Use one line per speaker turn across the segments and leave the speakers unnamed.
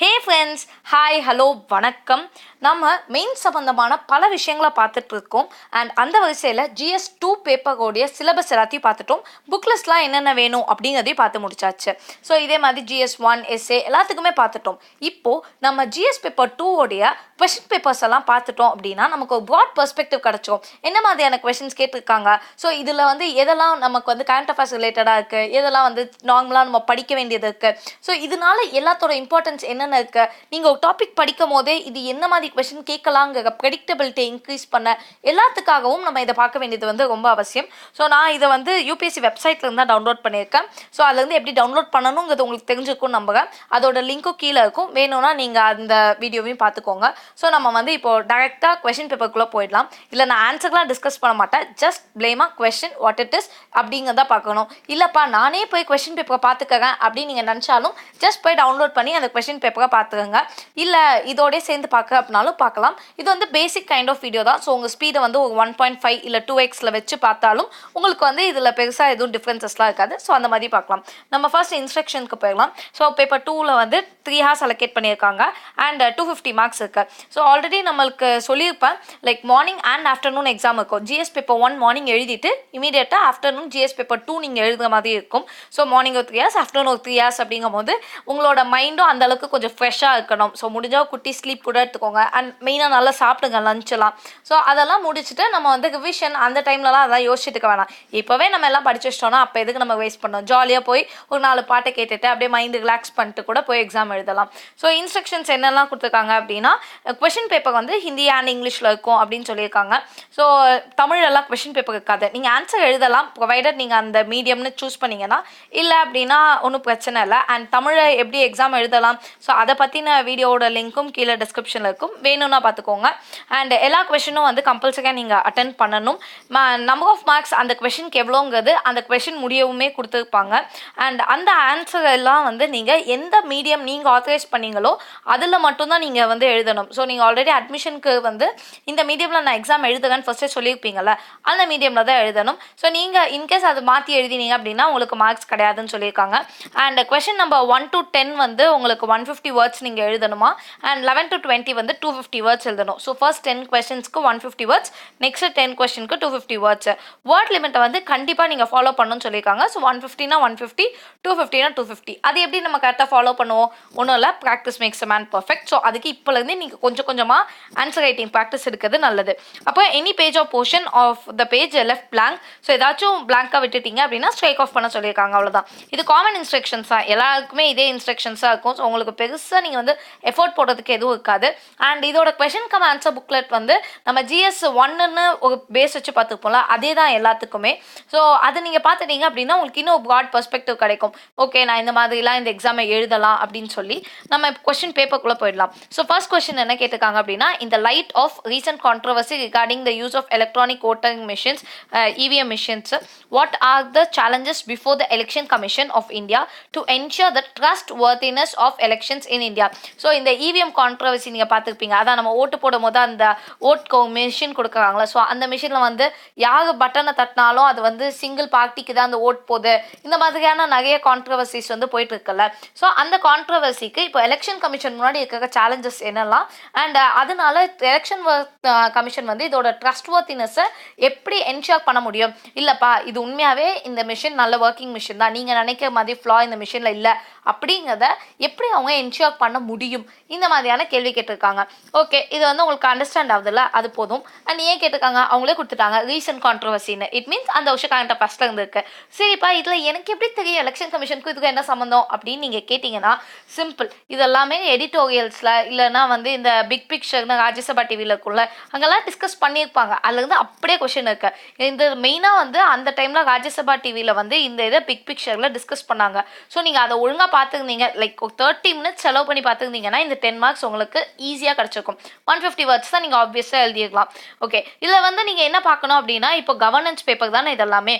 Hey friends, hi, hello, வணக்கம். நம்ம main சம்பந்தமான பல விஷயங்களை பார்த்துட்டு இருக்கோம். அண்ட் அந்த வரிசையில் GS2 பேப்பரோடைய சிலபஸ் எல்லாத்தையும் பார்த்துட்டோம். புக் லிஸ்ட்லாம் என்னென்ன வேணும் அப்படிங்கிறதையும் பார்த்து முடிச்சாச்சு. ஸோ இதே மாதிரி GS1 எஸ்ஏ எல்லாத்துக்குமே பார்த்துட்டோம். இப்போது நம்ம GS பேப்பர் 2 கொஷின் பேப்பர்ஸ் எல்லாம் பார்த்துட்டோம் அப்படின்னா நமக்கு ஒரு ப்ராட் பெர்ஸ்பெக்டிவ் கிடச்சிரும். என்ன மாதிரியான கொஷின்ஸ் கேட்டிருக்காங்க, ஸோ இதில் வந்து எதெல்லாம் நமக்கு வந்து கரண்ட் அஃபேர்ஸ் ரிலேட்டடாக இருக்குது, எதெல்லாம் வந்து நார்மலாக நம்ம படிக்க வேண்டியது இருக்குது, ஸோ இதனால எல்லாத்தோட இம்பார்ட்டன்ஸ் என்னென்ன இருக்குது, நீங்கள் ஒரு டாபிக் படிக்கும் போதே இது என்ன மாதிரி கொஷின் கேட்கலாங்கிற ப்ரெடிக்டபிலிட்டி இன்க்ரீஸ் பண்ண எல்லாத்துக்காகவும் நம்ம இதை பார்க்க வேண்டியது வந்து ரொம்ப அவசியம். ஸோ நான் இதை வந்து UPSC வெப்சைட்லேருந்து தான் டவுன்லோட் பண்ணியிருக்கேன். ஸோ அதுலேருந்து எப்படி டவுன்லோட் பண்ணணுங்கிறது உங்களுக்கு தெரிஞ்சிருக்கும் நம்புகிறேன். அதோட லிங்க்கும் கீழே இருக்கும், வேணும்னா நீங்கள் அந்த வீடியோவையும் பார்த்துக்கோங்க. ஸோ நம்ம வந்து இப்போது டேரெக்டாக கொஷின் பேப்பருக்குள்ளே போயிடலாம். இல்லை நான் ஆன்சர்லாம் டிஸ்கஸ் பண்ண மாட்டேன், ஜஸ்ட் பிளேமாக கொஷின் வாட் இட் இஸ் அப்படிங்கிறத பார்க்கணும். இல்லைப்பா நானே போய் கொஷின் பேப்பரை பார்த்துக்கிறேன் அப்படின்னு நீங்கள் நினச்சாலும் ஜஸ்ட் போய் டவுன்லோட் பண்ணி அந்த கொஷின் பேப்பரை பார்த்துக்கோங்க. இல்லை இதோடய சேர்ந்து பார்க்க அப்படின்னாலும் பார்க்கலாம். இது வந்து பேசிக் கைண்ட் ஆஃப் வீடியோ தான். ஸோ உங்கள் ஸ்பீடை வந்து ஒரு 1.5 இல்லை 2x வச்சு பார்த்தாலும் உங்களுக்கு வந்து இதில் பெருசாக எதுவும் டிஃப்ரென்சஸ்லாம் இருக்காது. ஸோ அந்த மாதிரி பார்க்கலாம். நம்ம ஃபர்ஸ்ட் இன்ஸ்ட்ரக்ஷனுக்கு போயிடலாம். ஸோ பேப்பர் 2 வந்து 3 ஹார்ஸ் அலோகேட் பண்ணியிருக்காங்க அண்ட் 250 மார்க்ஸ் இருக்குது. ஸோ ஆல்ரெடி நம்மளுக்கு சொல்லியிருப்பேன், like morning and afternoon exam இருக்கும். GS பேப்பர் 1 மார்னிங் எழுதிட்டு இமீடியட்டாக ஆஃப்டர்நூன் GS பேப்பர் 2 நீங்கள் எழுதுகிற மாதிரி இருக்கும். ஸோ மார்னிங் ஒரு 3 ஹார்ஸ், ஆஃப்டர்நூன் ஒரு 3 ஹார்ஸ் அப்படிங்கும் போது உங்களோட மைண்டும் அந்தளவுக்கு கொஞ்சம் ஃப்ரெஷ்ஷாக இருக்கணும். ஸோ முடிஞ்சால் குட்டி ஸ்லீப் கூட எடுத்துக்கோங்க. அண்ட் மெயினாக நல்லா சாப்பிடுங்க லஞ்செல்லாம். ஸோ அதெல்லாம் முடிச்சுட்டு நம்ம வந்து ரிவிஷன் அந்த டைம்லலாம் அதான் யோசிச்சுட்டு வேணாம். இப்போவே நம்ம எல்லாம் படிச்சு வச்சிட்டோம்னா அப்போ எதுக்கு நம்ம வேஸ்ட் பண்ணோம். ஜாலியாக போய் ஒரு 4 பாட்டை கேட்டுட்டு அப்படியே மைண்டு ரிலாக்ஸ் பண்ணிட்டு கூட போய் எக்ஸாம் எழுதலாம். ஸோ இன்ஸ்ட்ரக்ஷன்ஸ் என்னெல்லாம் கொடுத்துருக்காங்க அப்படின்னா, கொஷின் பேப்பர் வந்து ஹிந்தி அண்ட் இங்கிலீஷில் இருக்கும் அப்படின்னு சொல்லியிருக்காங்க. ஸோ தமிழெல்லாம் கொஷின் பேப்பர் இருக்காது. நீங்கள் ஆன்சர் எழுதலாம் ப்ரொவைடட் நீங்கள் அந்த மீடியம்னு சூஸ் பண்ணிங்கன்னா. இல்லை அப்படின்னா ஒன்றும் பிரச்சனை இல்லை. அண்ட் தமிழை எப்படி எக்ஸாம் எழுதலாம், ஸோ அதை பற்றின வீடியோவோட லிங்க்கும் கீழே டிஸ்கிரிப்ஷனில் இருக்கும், வேணும்னா பார்த்துக்கோங்க. அண்ட் எல்லா கொஷினும் வந்து கம்பல்சரியாக நீங்கள் அட்டென்ட் பண்ணணும். நம்பர் ஆஃப் மார்க்ஸ் அந்த கொஷினுக்கு எவ்வளோங்கிறது அந்த கொஷின் முடியவுமே கொடுத்துருப்பாங்க. அண்ட் அந்த ஆன்சர் எல்லாம் வந்து நீங்கள் எந்த மீடியம் நீங்கள் ஆத்தரைஸ் பண்ணீங்களோ அதில் மட்டும்தான் நீங்கள் வந்து எழுதணும். ஸோ நீங்கள் ஆல்ரெடி அட்மிஷனுக்கு வந்து இந்த மீடியமில் நான் எக்ஸாம் எழுதுகிறேன்னு ஃபஸ்ட்டே சொல்லியிருப்பீங்கள்ல, அந்த மீடியமில் தான் எழுதணும். ஸோ நீங்கள் இன்கேஸ் அது மாற்றி எழுதினீங்க அப்படின்னா உங்களுக்கு மார்க்ஸ் கிடையாதுன்னு சொல்லியிருக்காங்க. அண்ட் கொஷின் நம்பர் 1 to 10 வந்து உங்களுக்கு 150 வேர்ட்ஸ் நீங்கள் எழுதணுமா. அண்ட் 11 to 20 வந்து 250 வேர்ட்ஸ் எழுதணும். ஸோ ஃபர்ஸ்ட் 10 கொஸ்டின்ஸ்க்கு 150 வேர்ட்ஸ், நெக்ஸ்ட் 10 கொஸ்டினுக்கு 250 வேர்ட்ஸ். வேர்ட் லிமிட்டை வந்து கண்டிப்பாக நீங்கள் ஃபாலோ பண்ணணும்னு சொல்லியிருக்காங்க. ஸோ 150னா 150, 250னா 250. அது எப்படி நம்ம கரெக்டாக ஃபாலோ பண்ணுவோம்? ஒன்றும் இல்லை, practice makes a man perfect. So அதுக்கு இப்போலேருந்து நீங்கள் கொஞ்சம் கொஞ்சமாக ஆன்சர் ரைட்டிங் ப்ராக்டிஸ் எடுக்கிறது நல்லது. அப்போ any page of portion of the page left blank. So ஏதாச்சும் பிளாங்காக விட்டுட்டீங்க அப்படின்னா ஸ்ட்ரைக் ஆஃப் பண்ண சொல்லியிருக்காங்க. அவ்வளோதான். இது காமன் இன்ஸ்ட்ரக்ஷன்ஸ் தான், எல்லாருக்குமே இதே இன்ஸ்ட்ரக்ஷன்ஸாக இருக்கும். ஸோ உங்களுக்கு பெருசாக நீங்கள் வந்து எஃபோர்ட் போடுறதுக்கு எதுவும் இருக்காது. அண்ட் இதோட கொஷின் கம் ஆன்சர் புக்லெட் வந்து நம்ம GS1ன்னு ஒரு பேஸ் வச்சு பார்த்துப்போம்ல, அதே தான் எல்லாத்துக்குமே. ஸோ அது நீங்கள் பார்த்துட்டீங்க அப்படின்னா உங்களுக்கு இன்னும் ப்ராட் பெர்ஸ்பெக்டிவ் கிடைக்கும். ஓகே, நான் இந்த மாதிரிலாம் இந்த எக்ஸாமை எழுதலாம் அப்படின்னு சொல்லி நம்ம கொஷின் பேப்பருக்குள்ளே போயிடலாம். ஸோ ஃபர்ஸ்ட் கொஷின் என்ன கேட்டிருக்காங்க அப்படின்னா, இந்த light of recent controversy regarding the use of electronic voting machines, EVM machines, what are the challenges before the Election Commission of India to ensure the trustworthiness of elections in India? So இந்த EVM controversy நீங்கள் பார்த்துருப்பீங்க. அதான் நம்ம ஓட்டு போடும் போது அந்த vote machine கொடுக்குறாங்களா, ஸோ அந்த மிஷினில் வந்து யார் பட்டனை தட்டினாலும் அது வந்து சிங்கிள் பார்ட்டிக்கு தான் அந்த ஓட் போகுது. இந்த மாதிரியான நிறைய கான்ட்ரவர்சிஸ் வந்து போயிட்டு இருக்குல்ல. ஸோ அந்த கான்ட்ரவர்சிக்கு இப்போ எலெக்ஷன் கமிஷன் முன்னாடி இருக்கிற சேலஞ்சஸ் என்னெல்லாம், அண்ட் அதனால எலெக்ஷன் கமிஷன் வந்து இதோட ட்ரஸ்ட்வர்த்தினஸை எப்படி என்ஷூர் பண்ண முடியும். இல்லைப்பா இது உண்மையாகவே இந்த மிஷின் நல்ல ஒர்க்கிங் மிஷின் தான், நீங்கள் நினைக்கிற மாதிரி ஃப்ளா இந்த மிஷினில் இல்லை அப்படிங்கிறத எப்படி அவங்க என்ஷூர் பண்ண முடியும், இந்த மாதிரியான கேள்வி கேட்டிருக்காங்க. ஓகே, இது வந்து உங்களுக்கு அண்டர்ஸ்டாண்ட் ஆகுதுல்ல, அது போதும். அண்ட் ஏன் கேட்டிருக்காங்க, அவங்களே கொடுத்துட்டாங்க ரீசன்ட் கான்ட்ரவர்சின்னு. இட் மீன்ஸ் அந்த வருஷம் கரண்ட் அஃபேர்ஸ்ல இருந்திருக்கு. சரிப்பா இதில் எனக்கு எப்படி தெரியும் எலெக்ஷன் கமிஷனுக்கு இதுக்கு என்ன சம்மந்தம் அப்படின்னு நீங்கள் கேட்டிங்கன்னா சிம்பிள். இது எல்லாமே எடிட்டோரியல்ஸில் இல்லைனா வந்து இந்த பிக் பிக்சர்னு ராஜ்யசபா டிவியில் இருக்குள்ள அங்கெல்லாம் டிஸ்கஸ் பண்ணியிருப்பாங்க. அதுலேருந்து அப்படியே கொஷின் இருக்கு. இந்த மெயினாக வந்து அந்த டைமில் ராஜ்யசபா டிவியில் வந்து இந்த இதை பிக் பிக்சரில் டிஸ்கஸ் பண்ணாங்க. ஸோ நீங்கள் அதை ஒழுங்காக பார்த்துருந்தீங்க, லைக் 30 மினிட்ஸ் செலவு பண்ணி பார்த்துருந்தீங்கன்னா இந்த 10 மார்க்ஸ் உங்களுக்கு ஈஸியாக கிடச்சிருக்கும். 150 வேர்ட்ஸ் தான் நீங்கள் ஆப்வியஸாக எழுதியிருக்கலாம். ஓகே, இதில் வந்து நீங்கள் என்ன பார்க்கணும் அப்படின்னா, இப்போ கவர்னன்ஸ் பேப்பர் தானே இதெல்லாமே.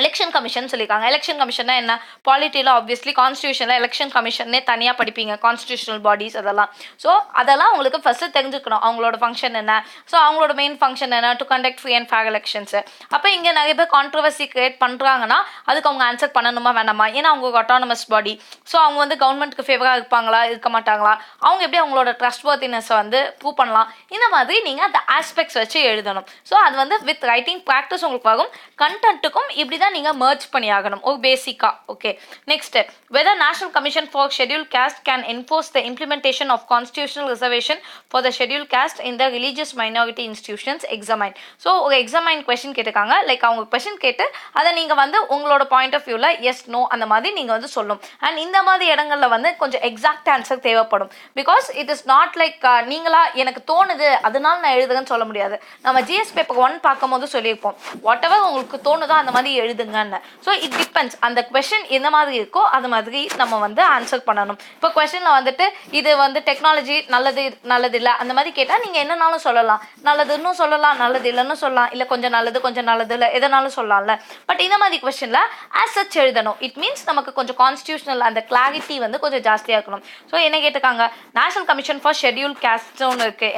எலெக்ஷன் கமிஷன் சொல்லியிருக்காங்க. எலெக்ஷன் கமிஷன்னா என்ன? பாலிட்டியில் ஆப்வியஸ்லி கான்ஸ்டியூஷனில் எலெக்ஷன் கமிஷன்னே தனியாக படிப்பீங்க, கான்ஸ்டியூஷனல் பாடிஸ் அதெல்லாம். ஸோ அதெல்லாம் உங்களுக்கு ஃபஸ்ட்டு தெரிஞ்சுக்கணும், அவங்களோட ஃபங்க்ஷன் என்ன. ஸோ அவங்களோட மெயின் ஃபங்க்ஷன் என்ன? To conduct free and fair elections. அப்போ இங்கே நிறைய பேர் கான்ட்ரவர்சி கிரியேட் பண்ணுறாங்கன்னா அதுக்கு அவங்க ஆன்சர் பண்ணணுமா வேணாமா? ஏன்னா அவங்க அட்டானமஸ் பாடி. ஸோ அவங்க வந்து கவர்மெண்ட்டுக்கு ஃபேவராக இருப்பாங்களா இருக்க மாட்டாங்களா, அவங்க எப்படி அவங்களோட ட்ரஸ்ட் வர்த்தினஸை வந்து ப்ரூவ் பண்ணலாம், இந்த மாதிரி நீங்கள் அந்த ஆஸ்பெக்ட்ஸ் வச்சு எழுதணும். ஸோ அது வந்து வித் ரைட்டிங் ப்ராக்டிஸ் உங்களுக்கு ஆகும். கண்டென்ட்டுக்கும் இப்படி தான் நீங்கள் மர்ஜ் பண்ணி ஆகணும் ஒரு பேசிக்காக. Okay, next, whether National Commission for Scheduled Caste can enforce the implementation of constitutional reservation for the scheduled caste in the religious minority institutions examine. So ஒரு எக்ஸாமைன் கொஸ்டின் கேட்டிருக்காங்க. லைக் அவங்க கொஸ்டின் கேட்டு அதை நீங்கள் வந்து உங்களோட பாயிண்ட் ஆஃப் வியூவில் yes no அந்த மாதிரி நீங்கள் வந்து சொல்லணும். அண்ட் இந்த மாதிரி இடங்களில் வந்து கொஞ்சம் எக்ஸாக்ட் ஆன்சர் தேவைப்படும். Because it is not like நீங்களா எனக்கு தோணுது அதனால நான் எழுதுறேன்னு சொல்ல முடியாது. நம்ம ஜிஎஸ் பேப்பர் 1 பார்க்கும்போது சொல்லியிருப்போம், வாட் எவர் உங்களுக்கு தோணுதோ அந்த மாதிரி எழுதுங்கன்னு. ஸோ இட் டிபெண்ட்ஸ், அந்த கொஸ்டின் எந்த மாதிரி இருக்கோ அது மாதிரி நம்ம வந்து ஆன்சர் பண்ணணும். இப்போ கொஸ்டினில் வந்துட்டு இது வந்து டெக்னாலஜி நல்லது இல்லை அந்த மாதிரி கேட்டால் நீங்கள் என்னன்னாலும் சொல்லலாம், நல்லதுன்னு சொல்லலாம், நல்லது இல்லைன்னு சொல்லலாம், இல்லை கொஞ்சம் நல்லது இல்லை எதனாலும் சொல்லலாம்ல. பட் இந்த மாதிரி கொஸ்டினில் ஆஸ் சச் எழுதணும். இட் மீன்ஸ் நமக்கு கொஞ்சம் கான்ஸ்டியூஷனல் அந்த கிளாரிட்டி வந்து கொஞ்சம் ஜாஸ்தியாக இருக்கணும். ஸோ என்ன கேட்டிருக்காங்க, national commission for scheduled caste ஒன்று இருக்குது,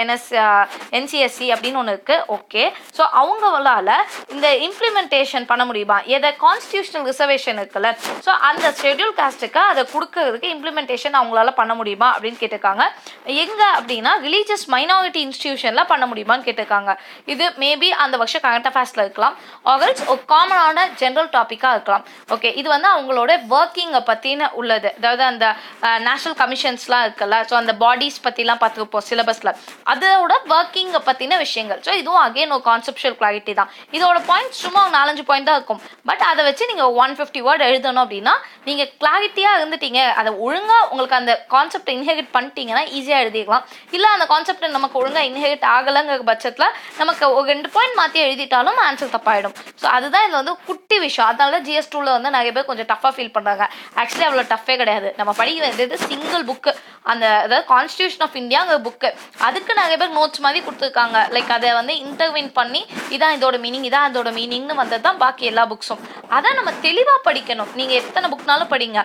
NCSC அப்படின்னு ஒன்று இருக்குது. ஓகே, ஸோ அவங்களால இந்த இம்ப்ளிமெண்டேஷன் பண்ண முடியுமா? எதை கான்ஸ்டியூஷனல் ரிசர்வேஷன் இருக்குல்ல, ஸோ அந்த ஷெட்யூல் காஸ்ட்டுக்கு அதை கொடுக்கறதுக்கு இம்ப்ளிமெண்டேஷன் அவங்களால பண்ண முடியுமா அப்படின்னு கேட்டிருக்காங்க. எங்கே அப்படின்னா ரிலீஜியஸ் மைனாரிட்டி இன்ஸ்டிடியூஷனில் பண்ண முடியுமான்னு கேட்டிருக்காங்க. இது மேபி அந்த வருஷம் கரண்ட் அஃபேர்ஸில் இருக்கலாம், ஆல்ஸ் ஒரு காமனான ஜென்ரல் டாப்பிக்காக இருக்கலாம். ஓகே, இது வந்து அவங்களோட ஒர்க்கிங்கை பற்றின உள்ளது. அதாவது அந்த நேஷனல் கமிஷன்ஸ்லாம் இருக்குல்ல, ஸோ அந்த பாடிஸ் பற்றிலாம் பார்த்துருப்போம் சிலபஸில், அதோட ஒர்க்கிங்கை பற்றின விஷயங்கள். ஸோ இதுவும் அகெயின் ஒரு கான்செப்ஷுவல் கிளாரிட்டி தான். இதோட பாயிண்ட்ஸ் சும்மா 4-5 பாயிண்ட் தான் இருக்கும். பட் அதை வச்சு நீங்கள் 150 வேர்ட் எழுதணும் அப்படின்னா நீங்கள் கிளாரிட்டியாக இருந்துட்டீங்க, அதை ஒழுங்காக உங்களுக்கு அந்த கான்செப்டை இன்ஹெரிட் பண்ணிட்டீங்கன்னா ஈஸியாக எழுதிக்கலாம். இல்லை அந்த கான்செப்டை நமக்கு ஒழுங்காக இன்ஹெரிட் ஆகலைங்கிற பட்சத்தில் நமக்கு ஒரு 2 பாயிண்ட் மாற்றி எழுதிட்டாலும் ஆன்சர் தப்பாயிடும். ஸோ அதுதான் இது வந்து குட்டி விஷயம். அதனால GS2ல வந்து நிறைய பேர் கொஞ்சம் டஃப்பாக ஃபீல் பண்ணுறாங்க. ஆக்சுவலி அவ்வளோ டஃப்பே கிடையாது. நம்ம படிக்க வேண்டியது சிங்கிள் புக்கு, அந்த அதாவது கான்ஸ்டியூஷன் ஆஃப் இந்தியாங்கிற புக்கு. அதுக்கு நிறைய பேர் நோட்ஸ் மாதிரி கொடுத்துருக்காங்க. லைக் அதை வந்து இன்டர்வின் பண்ணி இதான் இதோட மீனிங், இதான் அதோட மீனிங்னு வந்தது தான் பாக்கி எல்லா புக்ஸும். அதான் நம்ம தெளிவாக படிக்கணும். நீங்கள் எத்தனை புக்னாலும் படிங்க,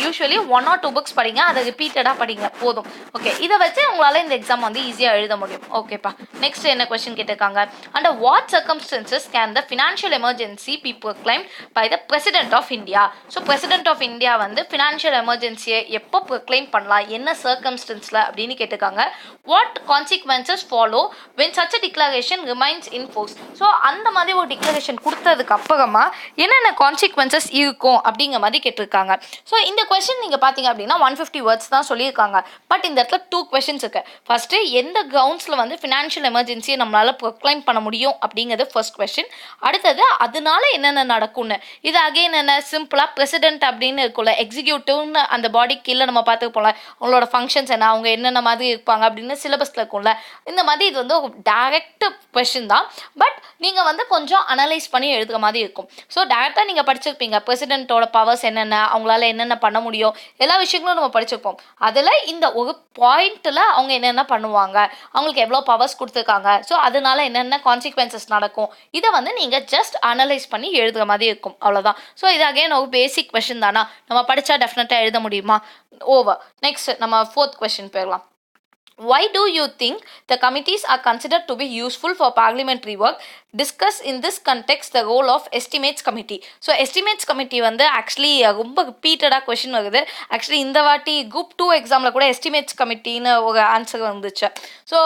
யூஸ்வலி 1 or 2 புக்ஸ் படிங்க, அதை ரிப்பீட்டடாக படிங்க போதும். ஓகே, இதை வச்சு உங்களால் இந்த எக்ஸாம் வந்து ஈஸியாக எழுத முடியும். ஓகேப்பா, நெக்ஸ்ட் என்ன கொஸ்டின் கேட்டிருக்காங்க, under what circumstances can the financial emergency be proclaimed by the president of India. So president of India வந்து ஃபினான்ஷியல் எமர்ஜென்சியை எப்போ ப்ரொக்ளைம் பண்ணலாம், என்ன சர்க்கம்ஸ்டன்ஸில் அப்படின்னு கேட்டிருக்காங்க. What consequences follow when such a declaration remains in force. So அந்த மாதிரி ஒரு டிக்ளரேஷன் கொடுத்ததுக்கு அப்புறமா என்னென்ன கான்சிக்வன்சஸ் இருக்கும் அப்படிங்கிற மாதிரி கேட்டிருக்காங்க. ஸோ இந்த கொஸ்டின் நீங்கள் பார்த்தீங்க அப்படின்னா 150 வேர்ட்ஸ் தான் சொல்லியிருக்காங்க. பட் இந்த இடத்துல 2 கொஸ்டின்ஸ் இருக்கு. ஃபர்ஸ்ட்டு எந்த கிரவுண்ட்ஸில் வந்து ஃபினான்ஷியல் எமர்ஜென்சியை நம்மளால் ப்ரொக்ளைம் பண்ண முடியும் அப்படிங்கிறது ஃபர்ஸ்ட் கொஸ்டின். அடுத்தது அதனால என்னென்ன நடக்கும்னு. இது அகெயின் என்ன சிம்பிளாக பிரசிடென்ட் அப்படின்னு இருக்கும்ல, எக்ஸிக்யூட்டிவ்னு அந்த பாடி கீழே நம்ம பார்த்துருப்போம்ல, அவங்களோட ஃபங்க்ஷன்ஸ் என்ன, அவங்க என்னென்ன மாதிரி இருப்பாங்க அப்படின்னு சிலபஸில் இருக்கும்ல. இந்த மாதிரி இது வந்து ஒரு டைரக்ட் கொஸ்டின் தான். பட் நீங்கள் வந்து கொஞ்சம் அனலைஸ் பண்ணி எழுதுகிற மாதிரி இருக்கும். ஸோ டேரெக்டாக நீங்கள் படிச்சிருப்பீங்க பிரசிடென்ட்டோட பவர்ஸ் என்னென்ன, அவங்களால என்னென்ன பண்ண முடியும், எல்லா விஷயங்களும் நம்ம படிச்சிருப்போம். அதில் இந்த ஒரு பாயிண்ட்டில் அவங்க என்னென்ன பண்ணுவாங்க, அவங்களுக்கு எவ்வளோ பவர்ஸ் கொடுத்துருக்காங்க, ஸோ அதனால என்னென்ன கான்சிக்வன்சஸ் நடக்கும், இதை வந்து நீங்கள் ஜஸ்ட் அனலைஸ் பண்ணி எழுதுகிற மாதிரி இருக்கும். அவ்வளோதான். ஸோ இது அகெயின் ஒரு பேசிக் கொஸ்டின் தானா, நம்ம படித்தா டெஃபினட்டாக எழுத முடியுமா? ஓவர். நெக்ஸ்ட் நம்ம 4th கொஸ்டின் போயிடலாம். Why do you think the committees are considered to be useful for parliamentary work? Discuss in this context the role of estimates committee. So estimates committee வந்து actually ரொம்ப ரிப்பீட்டடாக question வருது. Actually இந்த வாட்டி group 2 எக்ஸாமில் கூட estimates கமிட்டின்னு ஒரு answer வந்துச்சு. ஸோ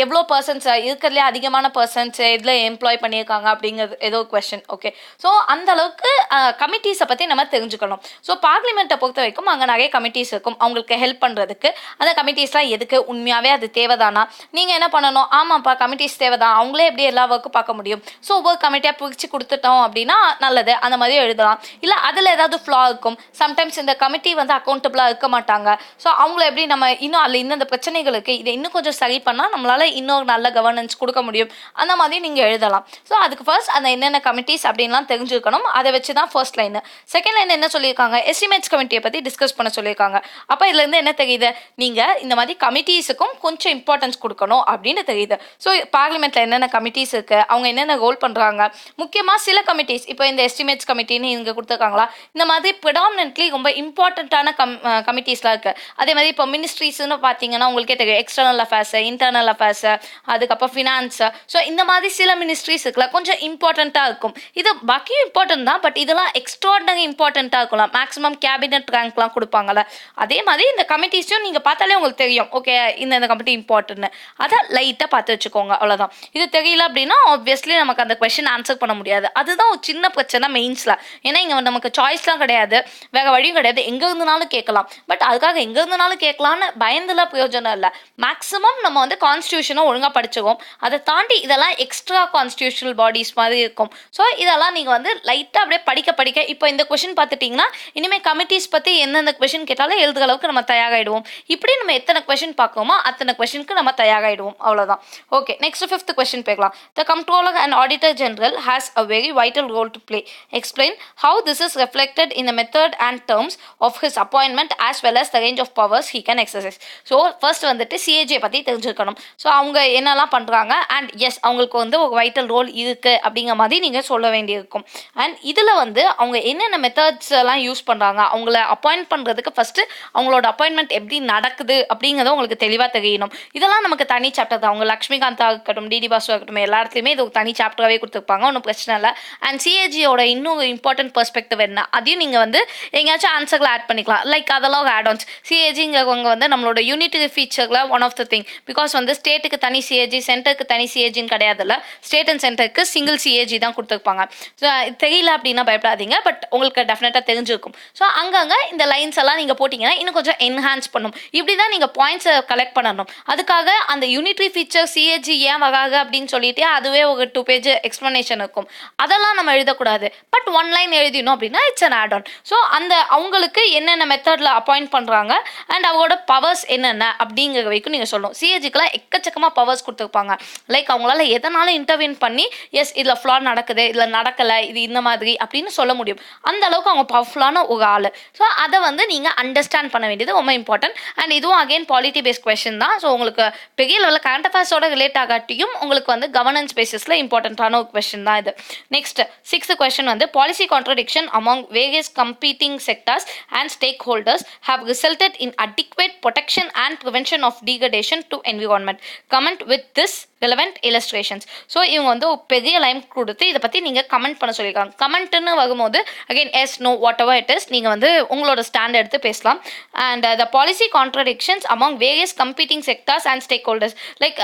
எவ்வளோ பர்சன்ஸ் இருக்கிறதுலே அதிகமான பர்சன்ஸ் இதில் எம்ப்ளாய் பண்ணியிருக்காங்க அப்படிங்கிறது ஏதோ கொஸ்டின். ஓகே, ஸோ அந்த அளவுக்கு கமிட்டிஸை பற்றி நம்ம தெரிஞ்சுக்கணும். ஸோ பார்லிமெண்ட்டை பொறுத்த வரைக்கும் அங்கே நிறைய கமிட்டிஸ் இருக்கும் அவங்களுக்கு ஹெல்ப் பண்ணுறதுக்கு. அந்த கமிட்டிஸ்லாம் எதுக்கு, உண்மையாகவே அது தேவைதானா? நீங்கள் என்ன பண்ணணும், ஆமாப்பா கமிட்டிஸ் தேவைதான், அவங்களே எப்படி எல்லா ஒர்க்கும் பார்க்க முடியும், ஸோ ஒவ்வொரு கமிட்டியாக பிரித்து கொடுத்துட்டோம் அப்படின்னா நல்லது, அந்த மாதிரி எழுதலாம். இல்லை அதில் ஏதாவது ஃப்ளா இருக்கும், சம்டைம்ஸ் இந்த கமிட்டி வந்து அக்கௌண்டபிளாக இருக்க மாட்டாங்க, ஸோ அவங்கள எப்படி நம்ம இன்னும் அதில் இன்னும் இந்த பிரச்சனைகளுக்கு இதை இன்னும் கொஞ்சம் சரி பண்ணால் நம்மளால் இன்னொரு நல்ல கவர்னன்ஸ் கொடுக்க முடியும், அந்த மாதிரி நீங்கள் எழுதலாம். ஸோ அதுக்கு ஃபர்ஸ்ட் அந்த என்னென்ன கமிட்டிஸ் அப்படின்லாம் தெரிஞ்சுக்கணும். அதை வச்சு தான் ஃபர்ஸ்ட் லைன். செகண்ட் லைன் என்ன சொல்லியிருக்காங்க, எஸ்டிமேட்ஸ் கமிட்டியை பற்றி டிஸ்கஸ் பண்ண சொல்லியிருக்காங்க. அப்போ இதுலேருந்து என்ன தெரியுது, நீங்கள் இந்த மாதிரி கமிட்டிஸுக்கும் கொஞ்சம் இம்பார்ட்டன்ஸ் கொடுக்கணும் அப்படின்னு தெரியுது. ஸோ பார்லிமெண்ட்டில் என்னென்ன கமிட்டிஸ் இருக்குது, அவங்க அவங்க என்னென்ன ரோல் பண்ணுறாங்க, முக்கியமாக சில கமிட்டிஸ் இப்போ இந்த எஸ்டிமேட்ஸ் கமிட்டின்னு இங்கே கொடுத்துருக்காங்களா, இந்த மாதிரி ப்ரிடாமினென்ட்லி ரொம்ப இம்பார்ட்டண்ட்டான கமிட்டிஸ்லாம் இருக்குது. அதே மாதிரி இப்போ மினிஸ்ட்ரிஸ்ன்னு பார்த்தீங்கன்னா உங்களுக்கே தெரியும், எக்ஸ்டர்னல் அஃபேர்ஸ், இன்டர்னல் அஃபேர்ஸ், அதுக்கப்புறம் ஃபினான்ஸ். ஸோ இந்த மாதிரி சில மினிஸ்ட்ரிஸ் இருக்குல்ல கொஞ்சம் இம்பார்ட்டண்ட்டாக இருக்கும். இது பாக்கியும் இம்பார்ட்டன்ட் தான், பட் இதெல்லாம் எக்ஸ்ட்ராடனரி இம்பார்ட்டண்ட்டாக இருக்கலாம். மேக்ஸிமம் கேபினெட் ரேங்க்லாம் கொடுப்பாங்கல்ல, அதே மாதிரி இந்த கமிட்டிஸையும் நீங்கள் பார்த்தாலே உங்களுக்கு தெரியும், ஓகே இந்த கமிட்டி இம்பார்ட்டன்ட்னு. அதை லைட்டாக பார்த்து வச்சுக்கோங்க, அவ்வளோதான். இது தெரியல அப்படின்னா ஆப்வியஸ்லி நமக்கு அந்த கொஸ்டின் ஆன்சர் பண்ண முடியாது. அதுதான் ஒரு சின்ன பிரச்சனை மெயின்ஸில். ஏன்னா இங்கே நமக்கு சாய்ஸ்லாம் கிடையாது, வேறு வழியும் கிடையாது, எங்கே இருந்தனாலும் கேட்கலாம். பட் அதுக்காக எங்கே இருந்தனாலும் கேட்கலான்னு பயந்துல பிரயோஜனம் இல்லை. மேக்ஸிமம் நம்ம வந்து கான்ஸ்டியூஷனை ஒழுங்காக படிச்சுக்கோம். அதை தாண்டி இதெல்லாம் எக்ஸ்ட்ரா கான்ஸ்டியூஷனல் பாடிஸ் மாதிரி இருக்கும். ஸோ இதெல்லாம் நீங்கள் வந்து லைட்டாக அப்படியே படிக்க இப்போ இந்த கொஷின் பார்த்துட்டிங்கன்னா இனிமேல் கமிட்டிஸ் பற்றி எந்தெந்த கொஷின் கேட்டாலும் எழுதுகிற அளவுக்கு நம்ம தயாராகிடுவோம். இப்படி நம்ம எத்தனை கொஷின் பார்க்கோமோ அத்தனை கொஷினுக்கு நம்ம தயாராகிடுவோம், அவ்வளோதான். ஓகே, நெக்ஸ்ட் 5th கொஸ்டின் பார்க்கலாம். The comptroller and auditor general has a very vital role to play. Explain how this is reflected in the method and terms of his appointment as well as the range of powers he can exercise. So first வந்துட்டு CAG பற்றி தெரிஞ்சுக்கணும். So அவங்க என்னெல்லாம் பண்ணுறாங்க and S அவங்களுக்கு வந்து ஒரு vital role இருக்குது அப்படிங்கிற மாதிரி நீங்கள் சொல்ல வேண்டியிருக்கும். அண்ட் இதில் வந்து அவங்க என்னென்ன மெத்தட்ஸ் எல்லாம் யூஸ் பண்ணுறாங்க, அவங்கள அப்பாயிண்ட் பண்ணுறதுக்கு ஃபஸ்ட்டு அவங்களோட அப்பாயின்மெண்ட் எப்படி நடக்குது அப்படிங்கிறத உங்களுக்கு தெளிவாக தெரியணும். இதெல்லாம் நமக்கு தனி சாப்டர் தான். அவங்க லக்ஷ்மிகாந்தா இருக்கட்டும், டிடி பாசு இருக்கட்டும், எல்லா இடத்துலையுமே இது ஒரு தனி சாப்டராகவே கொடுத்துருப்பாங்க, ஒன்றும் பிரச்சனை இல்லை. அண்ட் சிஏஜியோட இன்னும் இம்பார்ட்டன்ட் பெர்ஸ்பெக்டிவ் என்ன அதையும் நீங்கள் வந்து எங்கேயாச்சும் ஆன்சர்களை ஆட் பண்ணிக்கலாம். லைக் அதெல்லாம் ஒரு ஆட் ஆன்ஸ். சிஏஜிங்கிறவங்க வந்து நம்மளோட யூனிட்டி ஃபீச்சரில் one of the thing. Because வந்து ஸ்டேட்டுக்கு தனி சிஏஜி, சென்டருக்கு தனி சிஏஜின்னு கிடையாதுல்ல, ஸ்டேட் அண்ட் சென்டருக்கு சிங்கிள் சிஏஜி தான் கொடுத்துருப்பாங்க. ஸோ தெரியல அப்படின்னா பயப்படாதீங்க, பட் உங்களுக்கு டெஃபினட்டாக தெரிஞ்சிருக்கும். ஸோ அங்கங்கே இந்த லைன்ஸ் எல்லாம் நீங்கள் போட்டிங்கன்னா இன்னும் கொஞ்சம் என்ஹான்ஸ் பண்ணும். இப்படி தான் நீங்கள் பாயிண்ட்ஸை கலெக்ட் பண்ணணும். அதுக்காக அந்த யூனிட்ரி ஃபீச்சர் சிஏஜி ஏன் வராது அப்படின்னு சொல்லிட்டு அதுவே ஒரு 2 பேஜ் எக்ஸ்ப்ளனேஷன் இருக்கும். அதெல்லாம் நம்ம எழுதக்கூடாது. பட் 1 லைன் எழுதினோம் அப்படின்னா it's an add on. So அந்த அவங்களுக்கு என்னென்ன மெத்தடில் அப்பாயிண்ட் பண்ணுறாங்க அண்ட் அவங்களோட பவர்ஸ் என்னென்ன அப்படிங்கிற வரைக்கும் நீங்கள் சொல்லணும். சிஏஜிக்கெலாம் எக்கச்சக்கமாக பவர்ஸ் கொடுத்துருப்பாங்க. லைக் அவங்களால எதனாலும் இன்டர்வியூன் பண்ணி எஸ் இதில் ஃப்ளா நடக்குது, இதில் நடக்கலை, இது இந்த மாதிரி அப்படின்னு சொல்ல முடியும். அந்த அளவுக்கு அவங்க பவர்ஃபுல்லான ஒரு ஆள். ஸோ அதை வந்து நீங்கள் அண்டர்ஸ்டாண்ட் பண்ண வேண்டியது ரொம்ப இம்பார்ட்டன்ட். அண்ட் இதுவும் அகெயின் பாலிட்டி பேஸ்ட் கொஸ்டின் தான். ஸோ உங்களுக்கு பெரிய லெவலில் கரண்ட் அஃபேர்ஸோட ரிலேட் ஆகாட்டியும் உங்களுக்கு வந்து கவர்னன்ஸ் பேசிஸில் இம்பார்ட்டண்ட்டான ஒரு கொஸ்டின் தான் இது. நெக்ஸ்ட் 6th கொஸ்டின் வந்து policy contradiction among various competing sectors and stakeholders have resulted in adequate protection and prevention of degradation to environment. Comment with this relevant illustrations. So இவங்க வந்து ஒரு பெரிய லைன் கொடுத்து இதை பற்றி நீங்கள் கமெண்ட் பண்ண சொல்லியிருக்காங்க. கமெண்ட்டுன்னு வரும்போது again yes know what ever it is நீங்கள் வந்து உங்களோட ஸ்டாண்ட் எடுத்து பேசலாம். And the policy contradictions among various competing sectors and stack holders. Like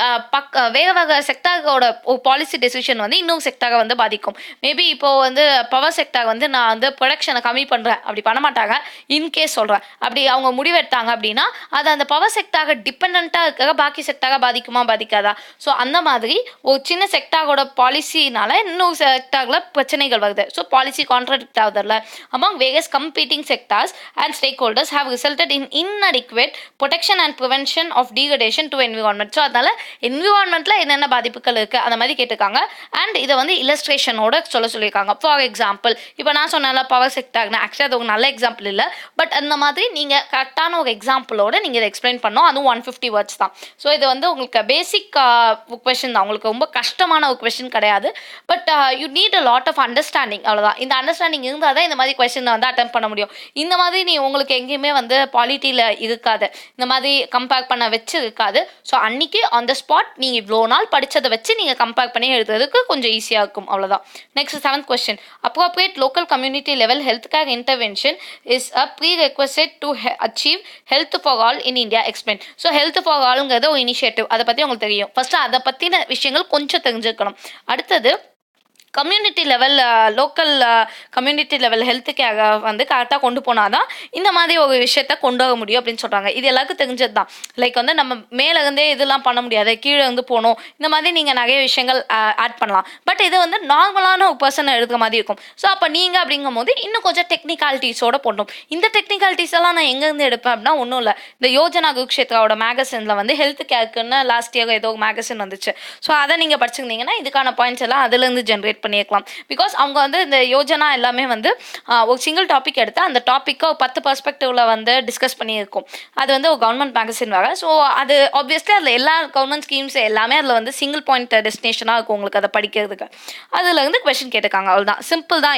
வேறு வேறு செக்டாரோட ஒரு பாலிசி டெசிஷன் வந்து இன்னொரு செக்டாரை வந்து பாதிக்கும். மேபி இப்போ வந்து பவர் செக்டார் வந்து நான் வந்து ப்ரொடக்ஷனை கம்மி பண்ணுறேன் அப்படி பண்ண மாட்டாங்க, இன்கேஸ் சொல்கிறேன். அப்படி அவங்க முடிவெடுத்தாங்க அப்படின்னா அது அந்த பவர் செக்டாரை டிபெண்ட்டாக இருக்கிற பாக்கி செக்டாரை பாதிக்குமா பாதிக்காதா? ஸோ அந்த மாதிரி ஒரு சின்ன செக்டாரோட பாலிசினால இன்னொரு செக்டாரில் பிரச்சனைகள் வருது. ஸோ பாலிசி கான்ட்ராடிக்ட் ஆகுதுல்ல. Among various competing sectors and stakeholders have resulted in inadequate protection and prevention of degradation to environment. So அதனால என்விரான்மெண்ட்டில் என்னென்ன பாதிப்புகள் இருக்குது அந்த மாதிரி கேட்டிருக்காங்க. அண்ட் இதை வந்து இல்லஸ்ட்ரேஷனோட சொல்லியிருக்காங்க. ஃபார் எக்ஸாம்பிள் இப்போ நான் சொன்னால பவர் செக்டார்னு ஆக்சுவலி அது ஒரு நல்ல எக்ஸாம்பிள் இல்லை, பட் அந்த மாதிரி நீங்கள் கரெக்டான ஒரு எக்ஸாம்பிளோட நீங்கள் இதை எக்ஸ்பிளைன் பண்ணோம். அதுவும் 150 வேர்ட்ஸ் தான். ஸோ இது வந்து உங்களுக்கு பேசிக் கொஸ்டின் தான், உங்களுக்கு ரொம்ப கஷ்டமான ஒரு கொஸ்டின் கிடையாது. But you need a lot of understanding, அவ்வளோதான். இந்த அண்டர்ஸ்டாண்டிங் இருந்தால் தான் இந்த மாதிரி கொஸ்டினை வந்து அட்டெம்ப்ட் பண்ண முடியும். இந்த மாதிரி நீ உங்களுக்கு எங்கேயுமே வந்து பாலிட்டியில் இருக்காது, இந்த மாதிரி கம்பேர் பண்ண வச்சு இருக்காது. ஸோ அன்னைக்கு ஆன் த ஸ்பாட் நீங்கள் இவ்வளோ நாள் படித்ததை வச்சு நீங்கள் கம்பேர் பண்ணி எழுதுறதுக்கு கொஞ்சம் ஈஸியாக இருக்கும், அவ்வளோதான். Next 7th question. Appropriate local community level health care intervention is a prerequisite to achieve health for all in India. Explain. So health for ஆலுங்கிறது ஒரு இனிஷியேட்டிவ், அதை பற்றி உங்களுக்கு தெரியும். ஃபஸ்ட்டு அதை பற்றின விஷயங்கள் கொஞ்சம் தெரிஞ்சுக்கணும். அடுத்தது community level local community level health care வந்து கரெக்டாக கொண்டு போனால் தான் இந்த மாதிரி ஒரு விஷயத்த கொண்டு வர முடியும் அப்படின்னு சொல்கிறாங்க. இது எல்லாருக்கும் தெரிஞ்சது தான். லைக் வந்து நம்ம மேலேருந்தே இதெல்லாம் பண்ண முடியாது, கீழே இருந்து போகணும், இந்த மாதிரி நீங்கள் நிறைய விஷயங்கள் ஆட் பண்ணலாம். பட் இது வந்து நார்மலான ஒரு பர்சனை எழுதுற மாதிரி இருக்கும். ஸோ அப்போ நீங்கள் அப்படிங்கும் போது இன்னும் கொஞ்சம் டெக்னிக்காலிட்டிஸோடு போடணும். இந்த டெக்னிக்காலிட்டிஸ் எல்லாம் நான் எங்கேருந்து எடுப்பேன் அப்படின்னா ஒன்றும் இல்லை, இந்த யோஜனா குருக்ஷேத்ராவோட மேகசினில் வந்து ஹெல்த் கேருக்குன்னு லாஸ்ட் இயர் ஏதோ மேகசின் வந்துச்சு. ஸோ அதை நீங்கள் படிச்சிருந்தீங்கன்னா இதுக்கான பாயிண்ட்ஸ் எல்லாம் அதுலேருந்து ஜென்ரேட் கிரியேட் பண்ணியிருக்கலாம். பிகாஸ் அவங்க வந்து இந்த யோஜனா எல்லாமே வந்து ஒரு சிங்கிள் டாபிக் எடுத்து அந்த டாப்பிக்கை 10 பெர்ஸ்பெக்டிவ்ல வந்து டிஸ்கஸ் பண்ணியிருக்கும். அது வந்து ஒரு கவர்மெண்ட் மேகசின் வேறு. ஸோ அது ஆப்வியஸ்லி அதில் எல்லா கவர்மெண்ட் ஸ்கீம்ஸ் எல்லாமே அதில் வந்து சிங்கிள் பாயிண்ட் டெஸ்டினேஷனாக இருக்கும் உங்களுக்கு அதை படிக்கிறதுக்கு. அதில் வந்து கொஸ்டின் கேட்டிருக்காங்க, அவ்வளோதான். சிம்பிள் தான்.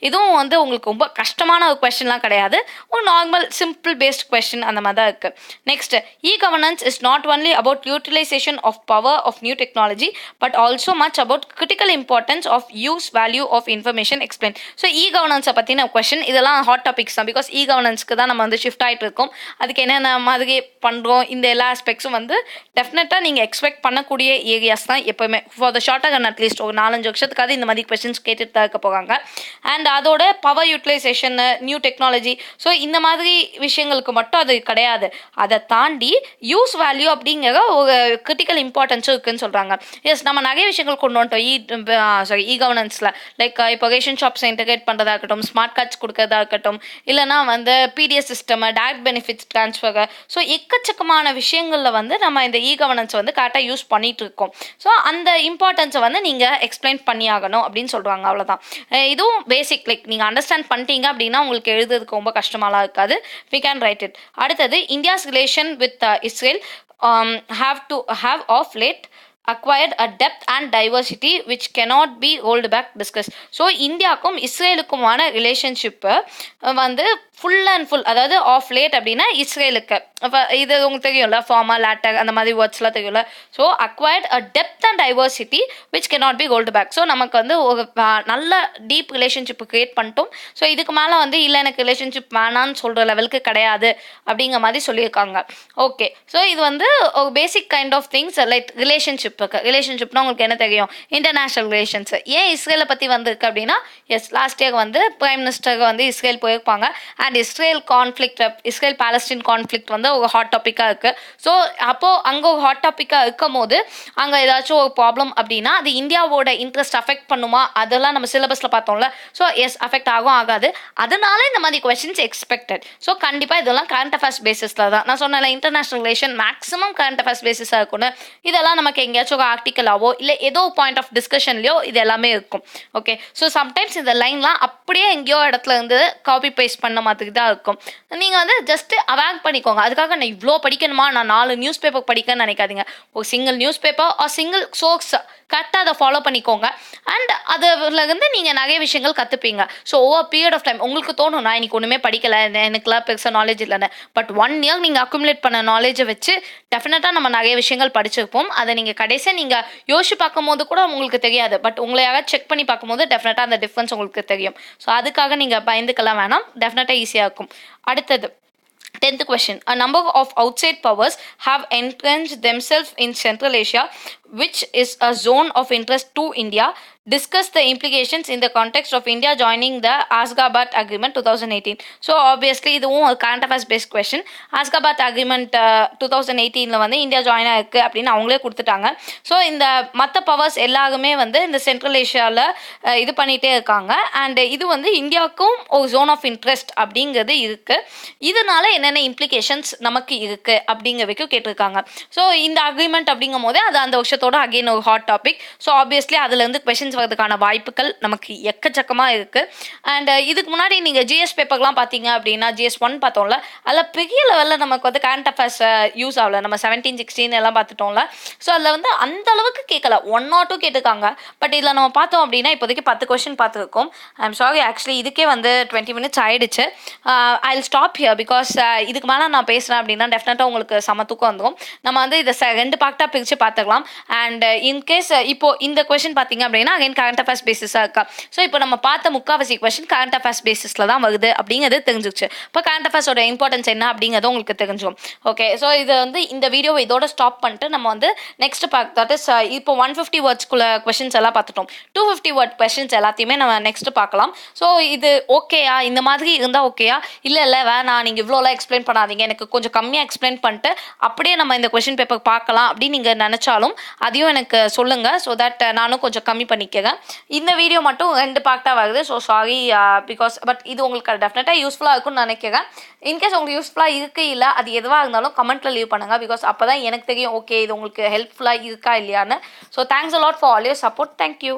இதுவும் வந்து உங்களுக்கு ரொம்ப கஷ்டமான ஒரு கொஸ்டின்லாம் கிடையாது. ஒரு நார்மல் சிம்பிள் பேஸ்ட் கொஸ்டின் அந்த மாதிரி தான் இருக்குது. Next, E governance is not only about utilization of power of new technology but also much about critical importance of use value of information explain. So E கவர்னன்ஸை பற்றின question இதெல்லாம் hot topics தான். Because E கவர்னன்ஸ்க்கு தான் நம்ம வந்து shift ஆகிட்டு இருக்கோம். அதுக்கு என்னென்ன மாதிரி பண்ணுறோம், இந்த எல்லா ஆஸ்பெக்ட்ஸும் வந்து டெஃபினட்டாக நீங்கள் எக்ஸ்பெக்ட் பண்ணக்கூடிய ஏரியாஸ் தான் எப்போவுமே. For the short and at least ஒரு 4-5 வருஷத்துக்காக இந்த மாதிரி கொஸ்டின்ஸ் கேட்டுட்டு தான் இருக்க போகிறாங்க. அண்ட் அதோட power utilisation, new technology, so இந்த மாதிரி விஷயங்களுக்கு மட்டும் அது கிடையாது. அதை தாண்டி யூஸ் வேல்யூ அப்படிங்கிற ஒரு கிரிட்டிக்கல் இம்பார்ட்டன்ஸும் இருக்குன்னு சொல்கிறாங்க. எஸ், நம்ம நிறைய விஷயங்கள் கொண்டு வந்துட்டோம் இ கவர்னன்ஸில். லைக் இப்போ ரேஷன் ஷாப்ஸை இன்டெகிரேட் பண்ணுறதா இருக்கட்டும், ஸ்மார்ட் கார்ட்ஸ் கொடுக்கறதா இருக்கட்டும், இல்லைனா வந்து PDS system, direct benefits transfer, so எக்கச்சக்கமான விஷயங்களில் வந்து நம்ம இந்த இ கவர்னன்ஸ் வந்து கரெக்டாக யூஸ் பண்ணிட்டு இருக்கோம். ஸோ அந்த இம்பார்ட்டன்ஸை வந்து நீங்கள் எக்ஸ்பிளைன் பண்ணி ஆகணும் அப்படின்னு சொல்கிறாங்க. அவ்வளோதான். இதுவும் பேசிக். லைக் நீங்கள் அண்டர்ஸ்டாண்ட் பண்ணிட்டீங்க அப்படின்னா உங்களுக்கு எழுதுறதுக்கு ரொம்ப கஷ்டமாலாம் இருக்காது. We can write it. அடுத்தது, India's relation with Israel have of late acquired a depth and diversity which cannot be rolled back discussed. So இந்தியாவுக்கும் இஸ்ரேலுக்குமான ரிலேஷன்ஷிப்பு வந்து ஃபுல் அண்ட் ஃபுல், அதாவது ஆஃப் லேட் அப்படின்னா இஸ்ரேலுக்கு இது உங்களுக்கு தெரியும்ல, ஃபார்மல் லேட்டர் அந்த மாதிரி வேர்ட்ஸ்லாம் தெரியும்ல. So acquired a depth and diversity which cannot be called back. So நமக்கு வந்து ஒரு நல்ல டீப் ரிலேஷன்ஷிப் கிரியேட் பண்ணிட்டோம். ஸோ இதுக்கு மேலே வந்து இல்லை எனக்கு ரிலேஷன்ஷிப் வேணான்னு சொல்கிற லெவலுக்கு கிடையாது அப்படிங்கிற மாதிரி சொல்லியிருக்காங்க. ஓகே, ஸோ இது வந்து ஒரு பேசிக் கைண்ட் ஆஃப் திங்ஸ். லைக் ரிலேஷன்ஷிப்னா உங்களுக்கு என்ன தெரியும், இன்டர்நேஷ்னல் ரிலேஷன்ஸ். ஏன் இஸ்ரேலை பற்றி வந்திருக்கு அப்படின்னா, எஸ், லாஸ்ட் இயர் வந்து பிரைம் மினிஸ்டர் வந்து இஸ்ரேல் போயிருப்பாங்க. அண்ட் இஸ்ரேல் பாலஸ்டீன் கான்ஃப்ளிக்ட் வந்து ஒரு ஹாட் டாப்பிக்காக இருக்குது. ஸோ அப்போது அங்கே ஒரு ஹாட் டாப்பிக்காக இருக்கும் போது அங்கே ஏதாச்சும் ஒரு ப்ராப்ளம் அப்படின்னா அது இந்தியாவோட இன்ட்ரெஸ்ட் அஃபெக்ட் பண்ணுமா, அதெல்லாம் நம்ம சிலபஸில் பார்த்தோம்ல. ஸோ எஸ், அஃபெக்ட் ஆகாது. அதனால இந்த மாதிரி கொஸ்டின்ஸ் எக்ஸ்பெக்டட். ஸோ கண்டிப்பாக இதெல்லாம் கரண்ட் அஃபேர்ஸ் பேசிஸில் தான். நான் சொன்னேன் international relation maximum current affairs பேசிஸாக இருக்கும்னு. இதெல்லாம் நமக்கு எங்கேயாச்சும் ஒரு ஆர்டிக்கலாவோ இல்லை ஏதோ பாயிண்ட் ஆஃப் டிஸ்கஷன்லையோ இது எல்லாமே இருக்கும். ஓகே, ஸோ சம்டைம்ஸ் இந்த லைன்லாம் அப்படியே எங்கேயோ இடத்துல இருந்து காப்பி பேஸ்ட் பண்ண மாதிரி தான் இருக்கும். நீங்கள் வந்து ஜஸ்ட் அவாய்ட் பண்ணிக்கோங்க. அதுக்காக நான் இவ்வளோ படிக்கணுமா, நான் 4 நியூஸ் பேப்பர் படிக்கணும்னு நினைக்காதீங்க. ஒரு single newspaper or single source கரெக்டாக அதை ஃபாலோ பண்ணிக்கோங்க. அண்ட் அதுலேருந்து நீங்கள் நிறைய விஷயங்கள் கற்றுப்பீங்க. So over period of time உங்களுக்கு தோணும் நான் இன்னைக்கு ஒன்றுமே படிக்கலை, எனக்குலாம் பெருசாக நாலேஜ் இல்லைன்னு. பட் 1 இயர் நீங்கள் அக்குமுலேட் பண்ண நாலேஜை வச்சு டெஃபினட்டாக நம்ம நிறைய விஷயங்கள் படிச்சிருப்போம். அதை நீங்கள் கடைசியாக நீங்கள் யோசிச்சு பார்க்கும்போது கூட உங்களுக்கு தெரியாது. பட் உங்களை யாராவது செக் பண்ணி பார்க்கும்போது டெஃபினட்டாக அந்த டிஃப்ரென்ஸ் உங்களுக்கு தெரியும். ஸோ அதுக்காக நீங்கள் பயந்துக்கலாம் வேணாம், டெஃபினட்டாக ஈஸியாக இருக்கும். அடுத்தது 10th question. A number of outside powers have entrenched themselves in Central Asia, which is a zone of interest to India. Discuss the implications in the context of India joining the Ashgabat Agreement 2018. So obviously இதுவும் ஒரு current affairs based question. Ashgabat Agreement 2018ல வந்து India join ஆயிருக்கு அப்படின்னு அவங்களே கொடுத்துட்டாங்க. So இந்த மற்ற powers எல்லாருமே வந்து இந்த சென்ட்ரல் ஏஷியாவில் இது பண்ணிகிட்டே இருக்காங்க. அண்ட் இது வந்து இந்தியாவுக்கும் ஒரு ஜோன் ஆஃப் இன்ட்ரெஸ்ட் அப்படிங்கிறது இருக்குது. இதனால என்னென்ன இம்ப்ளிகேஷன்ஸ் நமக்கு இருக்குது அப்படிங்கிற வரைக்கும் கேட்டிருக்காங்க. ஸோ இந்த அக்ரிமெண்ட் அப்படிங்கும் போதே அது அந்த வருஷத்தோட அகெயின் ஒரு ஹாட் டாபிக். ஸோ ஆப்வியஸ்லி அதுலேருந்து கொஷின்ஸ் வரதுக்கான வாய்ப்புகள் நமக்கு எக்கச்சக்கமாக இருக்குது. அண்ட் இதுக்கு முன்னாடி நீங்கள் GS பேப்பர்லாம் பார்த்தீங்க அப்படின்னா GS1 பார்த்தோம்ல, அதில் பெரிய லெவலில் நமக்கு வந்து கரண்ட் அஃபேர்ஸ் யூஸ் ஆகல. நம்ம 17, 16 எல்லாம் பார்த்துட்டோம்ல. ஸோ அதில் வந்து அந்த அளவுக்கு கேட்கல, 1 or 2 கேட்டுக்காங்க. பட் இதில் நம்ம பார்த்தோம் அப்படின்னா இப்போதைக்கு 10 கொஸ்டின் பார்த்துருக்கோம். ஐம் சாரி, ஆக்சுவலி இதுக்கே வந்து 20 minutes ஆயிடுச்சு. I will stop here because இதுக்கு மேலே நான் பேசுகிறேன் அப்படின்னா டெஃபினட்டாக உங்களுக்கு சமத்துக்கம் வந்துடும். நம்ம வந்து இதை 2 பார்ட்டாக பிரித்து பார்த்துக்கலாம். அண்ட் இன்கேஸ் இப்போ இந்த கொஸ்டின் பார்த்தீங்க அப்படின்னா கரண்ட் அஃபேர்ஸ் பேசிஸாக இருக்கா. ஸோ இப்போ நம்ம பார்த்த முக்காவாசி கொஸ்டின் கரண்ட் அஃபேர்ஸ் பேசிஸில் தான் வருது அப்படிங்கிறது தெரிஞ்சிச்சு. இப்போ கரண்ட் அஃபேர்ஸோட இம்பார்ட்டன்ஸ் என்ன அப்படிங்கிறது உங்களுக்கு தெரிஞ்சுக்கும். ஓகே, ஸோ இது வந்து இந்த வீடியோவை இதோட ஸ்டாப் பண்ணிட்டு நம்ம வந்து நெக்ஸ்ட் பார்க்க, தட் இஸ் இப்போ 150 வேர்ட்ஸ்குள்ள கொஸ்டின்ஸ் எல்லாம் பார்த்துட்டோம். 250 வேர்ட் கொஸ்டின்ஸ் எல்லாத்தையுமே நம்ம நெக்ஸ்ட் பார்க்கலாம். ஸோ இது ஓகேயா, இந்த மாதிரி இருந்தால் ஓகேயா, இல்லை வேணாம் நீங்கள் இவ்வளோலாம் எக்ஸ்பிளைன் பண்ணாதீங்க, எனக்கு கொஞ்சம் கம்மியாக எக்ஸ்பிளைன் பண்ணிட்டு அப்படியே நம்ம இந்த கொஸ்டின் பேப்பர் பார்க்கலாம் அப்படின்னு நீங்கள் நினச்சாலும் அதையும் எனக்கு சொல்லுங்கள். ஸோ தட் நானும் கொஞ்சம் கம்மி பண்ணிக்கிறேன். இந்த வீடியோ மட்டும் 2 பார்ட்டாக வருது. ஸோ சாரி பிகாஸ் பட் இது உங்களுக்கு டெஃபினட்டாக யூஸ்ஃபுல்லாக இருக்கும்னு நினைக்கிறேன். இன்கேஸ் உங்களுக்கு யூஸ்ஃபுல்லாக இருக்கு இல்லை அது எதுவாக இருந்தாலும் கமெண்ட்டில் லீவ் பண்ணுங்கள். பிகாஸ் அப்போ தான் எனக்கு தெரியும் ஓகே இது உங்களுக்கு ஹெல்ப்ஃபுல்லாக இருக்கா இல்லையான்னு. So thanks a lot for all your support. Thank you.